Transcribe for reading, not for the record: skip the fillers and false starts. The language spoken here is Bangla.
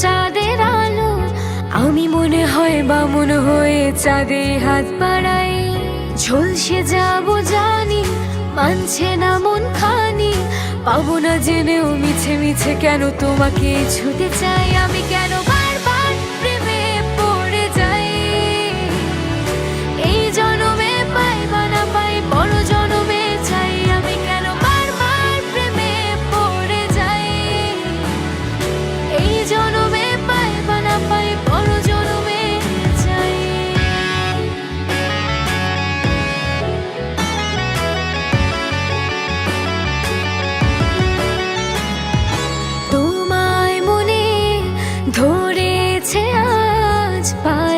চাঁদের আলো, আমি মনে হয় বামুন হয়ে চাঁদে হাত বাড়াই। ঝলসে যাবো জানি, মানছে না মন খানি, পাবো না জেনেও মিছে মিছে কেন তোমাকে ছুতে চাই। আমি কেন